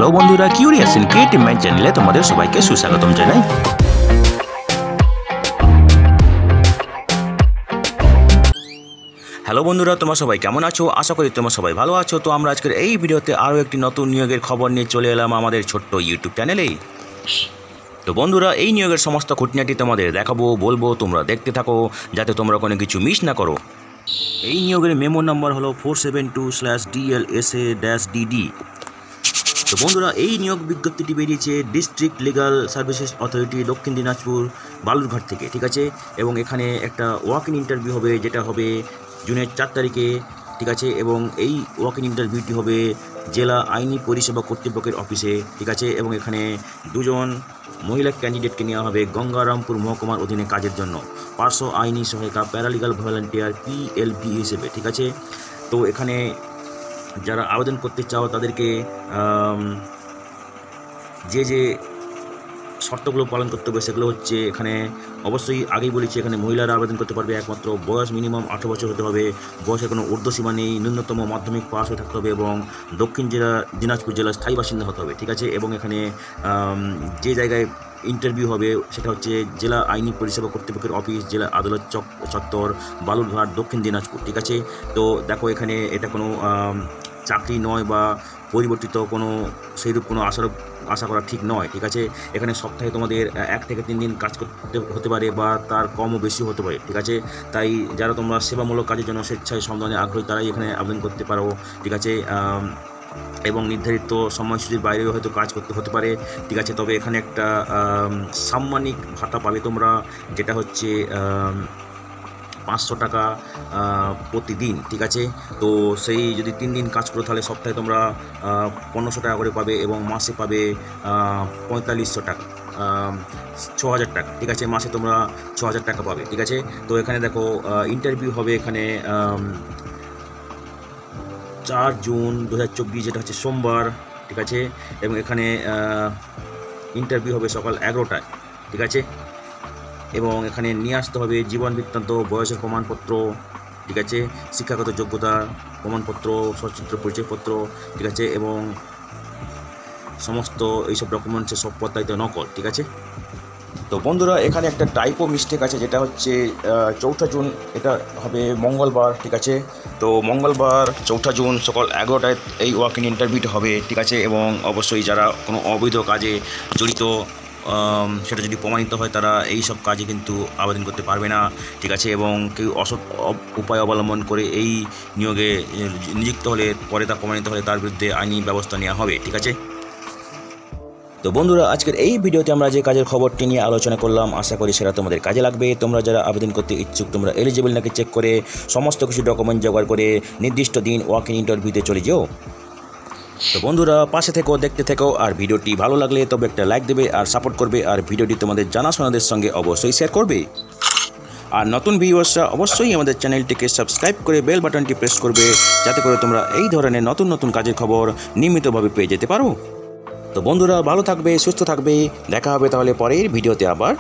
Hello বন্ধুরা, curious in creative mind চ্যানেলে তোমাদের সবাইকে সুস্বাগতম জানাই। হ্যালো বন্ধুরা, তোমরা সবাই কেমন আছো? আশা করি তোমরা সবাই ভালো আছো। তো আমরা আজকের এই ভিডিওতে আরও একটি নতুন নিয়োগের খবর নিয়ে চলে এলাম আমাদের ছোট্ট ইউটিউব চ্যানেলেই। তো বন্ধুরা, এই নিয়োগের সমস্ত খুঁটিনাটি তোমাদের দেখাবো, বলবো, তোমরা দেখতে থাকো যাতে তোমরা কোনো কিছু মিস না করো। এই নিয়োগের মেমো নাম্বার হলো 472/DLSA-DD। তো বন্ধুরা, এই নিয়োগ বিজ্ঞপ্তিটি বেরিয়েছে ডিস্ট্রিক্ট লিগাল সার্ভিসেস অথরিটি, দক্ষিণ দিনাজপুর, বালুরঘাট থেকে, ঠিক আছে। এবং এখানে একটা ওয়াক ইন ইন্টারভিউ হবে, যেটা হবে জুনের 4 তারিখে, ঠিক আছে। এবং এই ওয়াক ইন ইন্টারভিউটি হবে জেলা আইনি পরিষেবা কর্তৃপক্ষের অফিসে, ঠিক আছে। এবং এখানে 2 জন মহিলা ক্যান্ডিডেটকে নেওয়া হবে গঙ্গারামপুর মহকুমার অধীনে কাজের জন্য, পার্শ্ব আইনি সহায়িকা, প্যারালিগাল ভলান্টিয়ার, PLB হিসেবে, ঠিক আছে। তো এখানে যারা আবেদন করতে চাও তাদেরকে যে শর্তগুলো পালন করতে হবে সেগুলো হচ্ছে, এখানে অবশ্যই আগেই বলেছি, এখানে মহিলারা আবেদন করতে পারবে। একমাত্র বয়স মিনিমাম 18 বছর হতে হবে, বয়সের কোনো ঊর্ধ্বসীমা নেই, ন্যূনতম মাধ্যমিক পাস হয়ে থাকতে হবে এবং দক্ষিণ দিনাজপুর জেলার স্থায়ী বাসিন্দা হতে হবে, ঠিক আছে। এবং এখানে যে জায়গায় ইন্টারভিউ হবে সেটা হচ্ছে জেলা আইনি পরিষেবা কর্তৃপক্ষের অফিস, জেলা আদালত চত্বর, বালুরঘাট, দক্ষিণ দিনাজপুর, ঠিক আছে। তো দেখো, এখানে এটা কোনো চাকরি নয় বা পরিবর্তিত কোনো সেইরূপ কোনো আশা করা ঠিক নয়, ঠিক আছে। এখানে সপ্তাহে তোমাদের 1 থেকে 3 দিন কাজ করতে হতে পারে বা তার কমও বেশি হতে পারে, ঠিক আছে। তাই যারা তোমরা সেবামূলক কাজের জন্য স্বেচ্ছায় সমাধানে আগ্রহী তারাই এখানে আবেদন করতে পারো, ঠিক আছে। এবং নির্ধারিত সময়সূচির বাইরেও হয়তো কাজ করতে হতে পারে, ঠিক আছে। তবে এখানে একটা সাম্মানিক ভাতা পাবে তোমরা, যেটা হচ্ছে 500 টাকা প্রতিদিন, ঠিক আছে। তো সেই যদি 3 দিন কাজ করো তাহলে সপ্তাহে তোমরা 1500 টাকা করে পাবে এবং মাসে পাবে 4500 টাকা, 6000 টাকা, ঠিক আছে। মাসে তোমরা 6000 টাকা পাবে, ঠিক আছে। তো এখানে দেখো, ইন্টারভিউ হবে এখানে 4 জুন 2024, যেটা হচ্ছে সোমবার, ঠিক আছে। এবং এখানে ইন্টারভিউ হবে সকাল 11টায়, ঠিক আছে। এবং এখানে নিয়ে আসতে হবে জীবন বৃত্তান্ত, বয়সের প্রমাণপত্র, ঠিক আছে, শিক্ষাগত যোগ্যতা প্রমাণপত্র, সচিত্র পরিচয়পত্র, ঠিক আছে। এবং সমস্ত এইসব ডকুমেন্টসের সব প্রত্যায়িত নকল, ঠিক আছে। তো বন্ধুরা, এখানে একটা টাইপো মিস্টেক আছে, যেটা হচ্ছে 4 জুন, এটা হবে মঙ্গলবার, ঠিক আছে। তো মঙ্গলবার 4 জুন সকাল 11টায় এই ওয়াক ইন ইন্টারভিউটা হবে, ঠিক আছে। এবং অবশ্যই যারা কোনো অবৈধ কাজে জড়িত সেটা যদি প্রমাণিত হয় তারা এই সব কাজে কিন্তু আবেদন করতে পারবে না, ঠিক আছে। এবং কেউ অসৎ উপায় অবলম্বন করে এই নিয়োগে নিযুক্ত হলে, পরে তা প্রমাণিত হলে তার বিরুদ্ধে আইনি ব্যবস্থা নেওয়া হবে, ঠিক আছে। তো বন্ধুরা, আজকের এই ভিডিওতে আমরা যে কাজের খবরটি নিয়ে আলোচনা করলাম, আশা করি সেটা তোমাদের কাজে লাগবে। তোমরা যারা আবেদন করতে ইচ্ছুক, তোমরা এলিজিবল নাকি চেক করে সমস্ত কিছু ডকুমেন্ট জোগাড় করে নির্দিষ্ট দিন ওয়াক ইন ইন্টারভিউতে চলে যাও। তো বন্ধুরা, পাশে থেকেও দেখতে থেকো, আর ভিডিওটি ভালো লাগলে তবে একটা লাইক দেবে আর সাপোর্ট করবে, আর ভিডিওটি তোমাদের জানাশোনাদের সঙ্গে অবশ্যই শেয়ার করবে। আর নতুন ভিউয়ার্সরা অবশ্যই আমাদের চ্যানেলটিকে সাবস্ক্রাইব করে বেল বাটনটি প্রেস করবে, যাতে করে তোমরা এই ধরনের নতুন নতুন কাজের খবর নিয়মিতভাবে পেয়ে যেতে পারো। তো বন্ধুরা, ভালো থাকবে, সুস্থ থাকবে, দেখা হবে তাহলে পরের ভিডিওতে আবার।